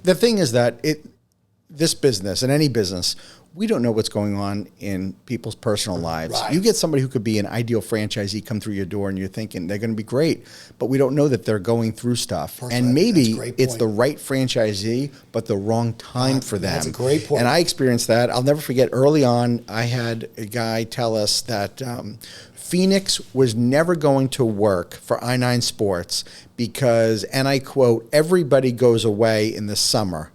the thing is that this business and any business, we don't know what's going on in people's personal lives. Right. You get somebody who could be an ideal franchisee come through your door and you're thinking they're going to be great, but we don't know that they're going through stuff. And maybe it's the right franchisee, but the wrong time for them. That's a great point. And I experienced that. I'll never forget early on, I had a guy tell us that Phoenix was never going to work for I-9 Sports because, and I quote, everybody goes away in the summer.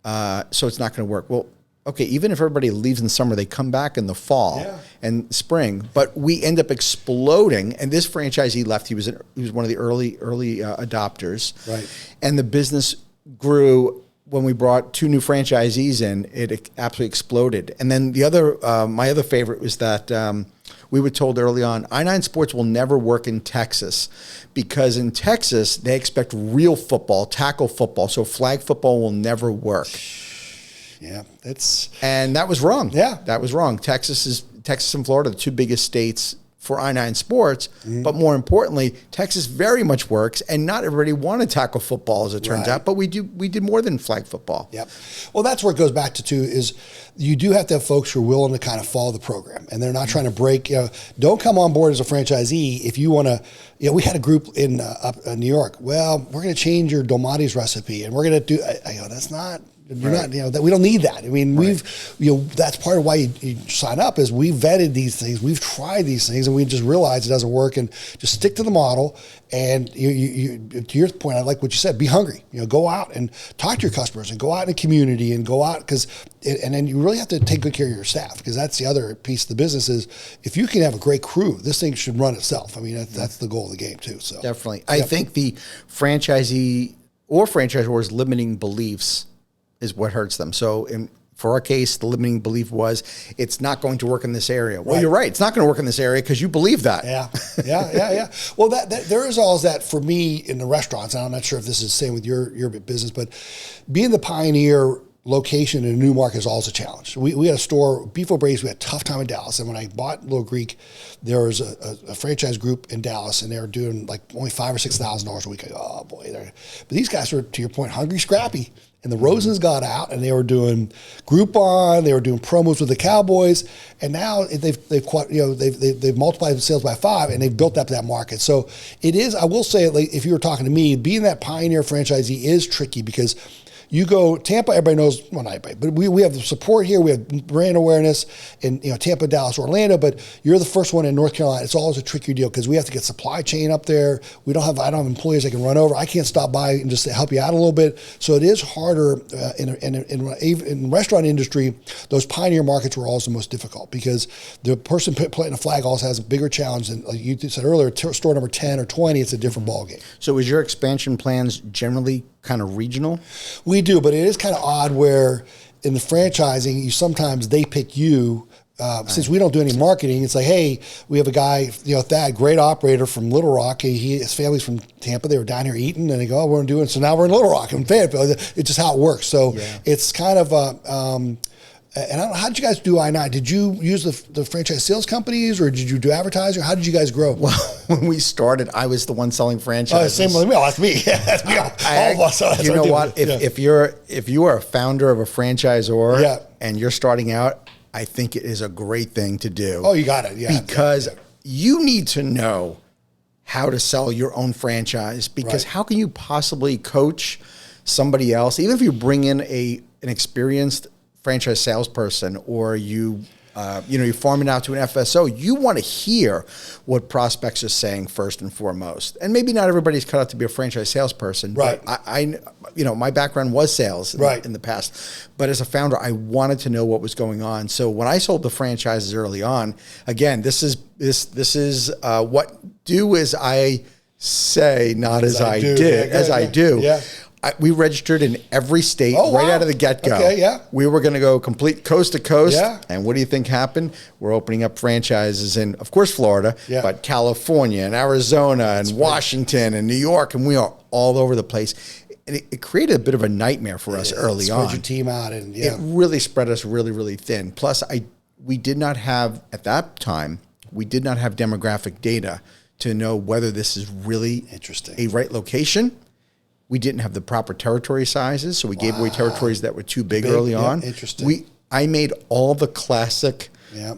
So it's not going to work. Well, okay, even if everybody leaves in the summer, they come back in the fall and spring. But we end up exploding. And this franchisee left. He was one of the early adopters. Right. And the business grew. When we brought 2 new franchisees in, it absolutely exploded. And then the other, my other favorite was that we were told early on, I-9 Sports will never work in Texas because in Texas, they expect real football, tackle football. So flag football will never work. Yeah, and that was wrong. Yeah, that was wrong. Texas and Florida, the 2 biggest states for I-9 Sports, but more importantly, Texas very much works, and not everybody wanted tackle football, as it turns out, but we did more than flag football. Yep. Well, that's where it goes back to too, is you do have to have folks who are willing to kind of follow the program, and they're not trying to break, don't come on board as a franchisee if you want to, we had a group in New York, well, we're going to change your Dolmati's recipe, and we're going to do, I go, that's not, you're not, that we don't need that. I mean, that's part of why you sign up is we vetted these things, we've tried these things, and we just realized it doesn't work. And just stick to the model. And you to your point, I like what you said. Be hungry. Go out and talk to your customers, and go out in the community, and go out and then you really have to take good care of your staff, because that's the other piece of the business is if you can have a great crew, this thing should run itself. I mean, that's the goal of the game too. So definitely, I think the franchisee or franchisor's limiting beliefs is what hurts them. So for our case, the limiting belief was it's not going to work in this area. Well, you're right. It's not going to work in this area because you believe that. Yeah. Well, that there is all that for me in the restaurants. And I'm not sure if this is the same with your business, but being the pioneer location in a new market is always a challenge. We had a store, Beef O'Brady's, we had a tough time in Dallas. And when I bought Little Greek, there was a franchise group in Dallas, and they were doing like only $5,000 or $6,000 a week. I go, oh boy. But these guys were, to your point, hungry, scrappy. And the Rosens got out, and they were doing Groupon, they were doing promos with the Cowboys, and now they've multiplied the sales by 5, and they've built up that market. So it is. I will say, like, if you were talking to me, being that pioneer franchisee is tricky because you go Tampa, everybody knows, well, not everybody, but we have the support here. We have brand awareness in Tampa, Dallas, Orlando, but you're the first one in North Carolina. It's always a tricky deal because we have to get supply chain up there. I don't have employees I can run over. I can't stop by and just help you out a little bit. So it is harder in the restaurant industry. Those pioneer markets were always the most difficult because the person planting a flag always has a bigger challenge than, like you said earlier, store number 10 or 20. It's a different ballgame. So is your expansion plans generally kind of regional? We do, but it is kind of odd where in the franchising, sometimes they pick you. Since we don't do any marketing, it's like, hey, we have a guy, Thad, great operator from Little Rock. His family's from Tampa. They were down here eating, and they go, oh, we're doing. So now we're in Little Rock in Fayetteville. It's just how it works. So it's kind of and I don't know, how did you guys do I-9? Did you use the franchise sales companies, or did you do advertising? How did you guys grow? Well, when we started, I was the one selling franchises. Same with me. Oh, that's me. That's me. All of us. You know what? If you are a founder of a franchisor and you're starting out, I think it is a great thing to do. Oh, you got it. Yeah. Because you need to know how to sell your own franchise, because how can you possibly coach somebody else, even if you bring in an experienced franchise salesperson, or you farm it out to an FSO, you want to hear what prospects are saying first and foremost. And maybe not everybody's cut out to be a franchise salesperson. Right. But I my background was sales in the past. But as a founder, I wanted to know what was going on. So when I sold the franchises early on, again, this is what do as I say, not as I did, as I do. Yeah. We registered in every state out of the get-go. Okay, yeah. We were going to go complete coast to coast. Yeah. And what do you think happened? We're opening up franchises in, of course, Florida, but California and Arizona and Washington and New York, and we are all over the place. And it created a bit of a nightmare for us early on. Spread your team out. And it really spread us really, really thin. Plus, we did not have, at that time, demographic data to know whether this is really interesting, a right location. We didn't have the proper territory sizes, so we gave away territories that were too big early on. Interesting. I made all the classic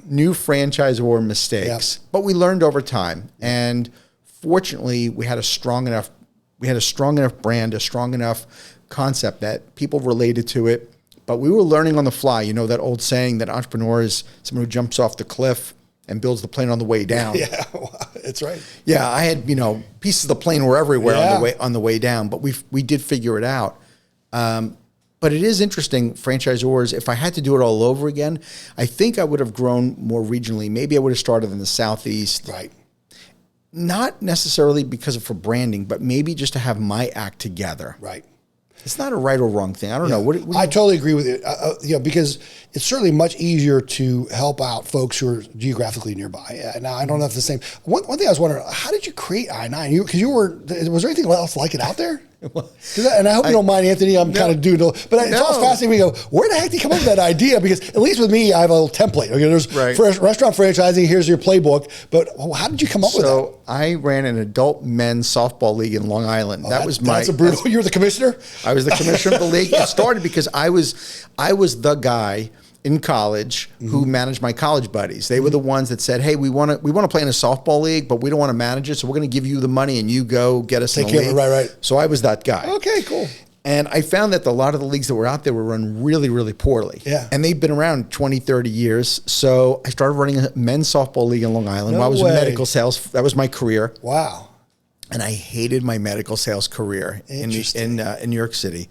new franchisor mistakes, but we learned over time. And fortunately, we had a strong enough brand, a strong enough concept that people related to it. But we were learning on the fly. You know that old saying that entrepreneur is someone who jumps off the cliff and builds the plane on the way down. Yeah, that's right. Yeah, I had, pieces of the plane were everywhere on the way down, but we did figure it out. But it is interesting, franchisors, if I had to do it all over again, I think I would have grown more regionally. Maybe I would have started in the Southeast. Right. Not necessarily because for branding, but maybe just to have my act together. Right. It's not a right or wrong thing. I don't know. What I totally agree with you. Because it's certainly much easier to help out folks who are geographically nearby. Now, I don't know if the same. One thing I was wondering, how did you create I-9? Was there anything else like it out there? And I hope you don't mind, Anthony. I'm kind of doing it, but it's all fascinating. We go, where the heck did you come up with that idea? Because at least with me, I have a little template. Okay, there's restaurant franchising. Here's your playbook. But how did you come up with that? So I ran an adult men's softball league in Long Island. That's a brutal. You were the commissioner? I was the commissioner of the league. It started because I was the guy in college who managed my college buddies. They were the ones that said, hey, we want to play in a softball league, but we don't want to manage it, so we're going to give you the money and you go get us in the league. Right. So I was that guy. Okay, cool. And I found that a lot of the leagues that were out there were run really, really poorly. Yeah. And they've been around 20, 30 years. So I started running a men's softball league in Long Island while I was in medical sales. That was my career. Wow. And I hated my medical sales career in New York City.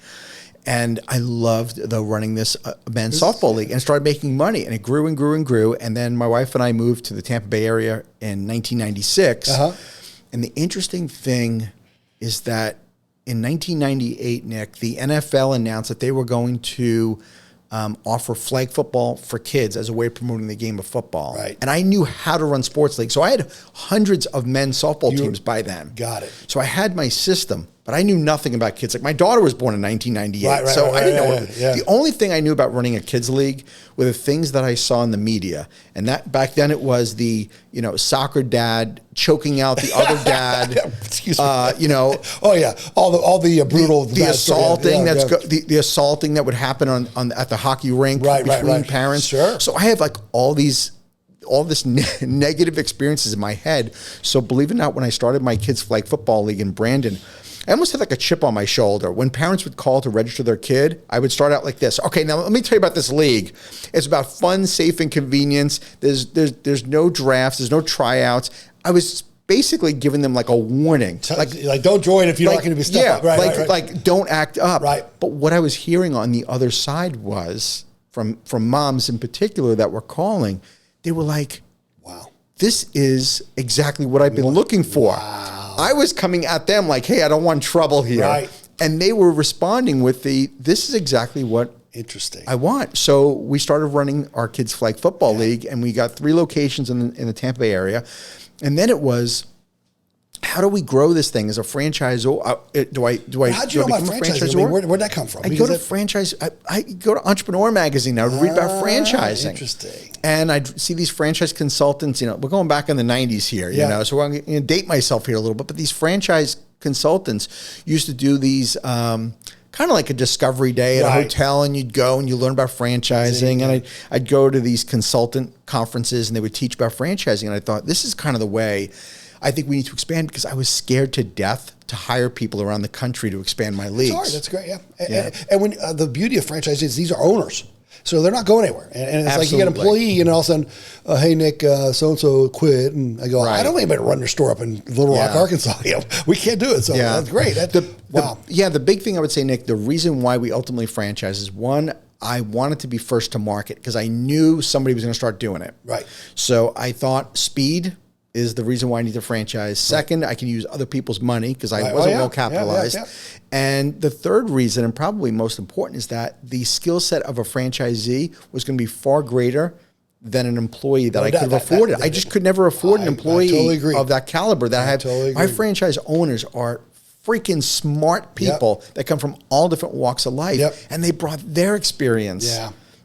And I loved running this men's softball league and started making money. And it grew and grew and grew. And then my wife and I moved to the Tampa Bay area in 1996. And the interesting thing is that in 1998, Nick, the NFL announced that they were going to offer flag football for kids as a way of promoting the game of football. Right. And I knew how to run sports leagues. So I had hundreds of men's softball teams by then. Got it. So I had my system, but I knew nothing about kids. Like my daughter was born in 1998. So I didn't know. The only thing I knew about running a kids league were the things that I saw in the media. And that back then it was the, soccer dad choking out the other dad. Excuse me. Oh yeah. All the brutal, the assaulting the assaulting that would happen at the hockey rink between parents. Sure. So I have like all this negative experiences in my head. So believe it or not, when I started my kids' flag football league in Brandon, I almost had like a chip on my shoulder. When parents would call to register their kid, I would start out like this. Okay, now let me tell you about this league. It's about fun, safe, and convenience. There's no drafts. There's no tryouts. I was basically giving them like a warning. Like don't join if you're not going to be stuck up. Like don't act up. Right. But what I was hearing on the other side was, from moms in particular that were calling, they were like, wow, this is exactly what I've been looking for. Wow. I was coming at them like, hey, I don't want trouble here. Right. And they were responding with this is exactly what I want. So we started running our kids' flag football league, and we got 3 locations in the Tampa Bay area. And then it was, how do we grow this thing as a franchisor? How'd you know about franchising? I mean, where'd that come from? I go to Entrepreneur Magazine. I would read about franchising. Interesting. And I'd see these franchise consultants. We're going back in the 90s here. So I'm going to date myself here a little bit. But these franchise consultants used to do these kind of like a discovery day at a hotel, and you'd go and you learn about franchising. And I'd go to these consultant conferences, and they would teach about franchising. And I thought, this is kind of the way I think we need to expand, because I was scared to death to hire people around the country to expand my leagues. That's great, And when the beauty of franchises is these are owners. So they're not going anywhere. And it's like you get an employee, and all of a sudden, hey, Nick, so-and-so quit. And I go, I don't want anybody to run your store up in Little Rock, Arkansas. We can't do it. So that's great. The big thing I would say, Nick, the reason why we ultimately franchise is, one, I wanted to be first to market because I knew somebody was going to start doing it. Right. So I thought speed is the reason why I need to franchise. Second, I can use other people's money because I wasn't well capitalized. And the third reason, and probably most important, is that the skill set of a franchisee was going to be far greater than an employee that I could have afforded. I just could never afford an employee of that caliber that I have. My franchise owners are freaking smart people that come from all different walks of life, and they brought their experience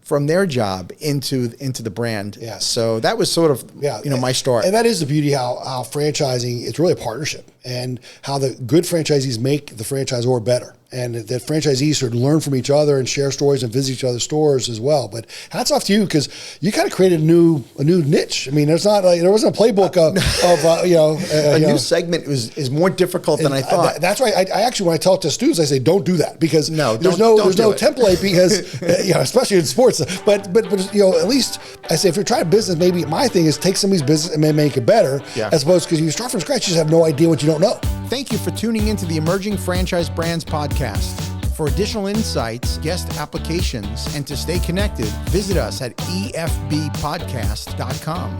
from their job into the brand. Yeah. So that was sort of, my start. And that is the beauty how franchising, it's really a partnership, and how the good franchisees make the franchisor better. And that franchisees should learn from each other and share stories and visit each other's stores as well. But hats off to you, because you kind of created a new niche. I mean, there wasn't a playbook of new segment is more difficult than I thought. That's right. I actually, when I talk to students, I say don't do that, because there's no template, because especially in sports. But at least I say, if you're trying a business, maybe my thing is take somebody's business and maybe make it better, as opposed, because you start from scratch, you just have no idea what you don't know. Thank you for tuning into the Emerging Franchise Brands podcast. For additional insights, guest applications, and to stay connected, visit us at efbpodcast.com.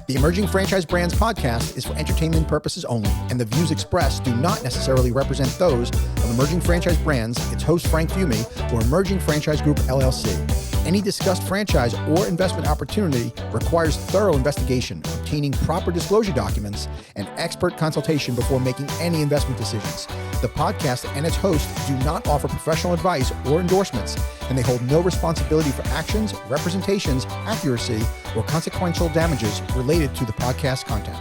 The Emerging Franchise Brands podcast is for entertainment purposes only, and the views expressed do not necessarily represent those of Emerging Franchise Brands, its host Frank Fiume, or Emerging Franchise Group LLC. Any discussed franchise or investment opportunity requires thorough investigation, obtaining proper disclosure documents, and expert consultation before making any investment decisions. The podcast and its host do not offer professional advice or endorsements, and they hold no responsibility for actions, representations, accuracy, or consequential damages related to the podcast content.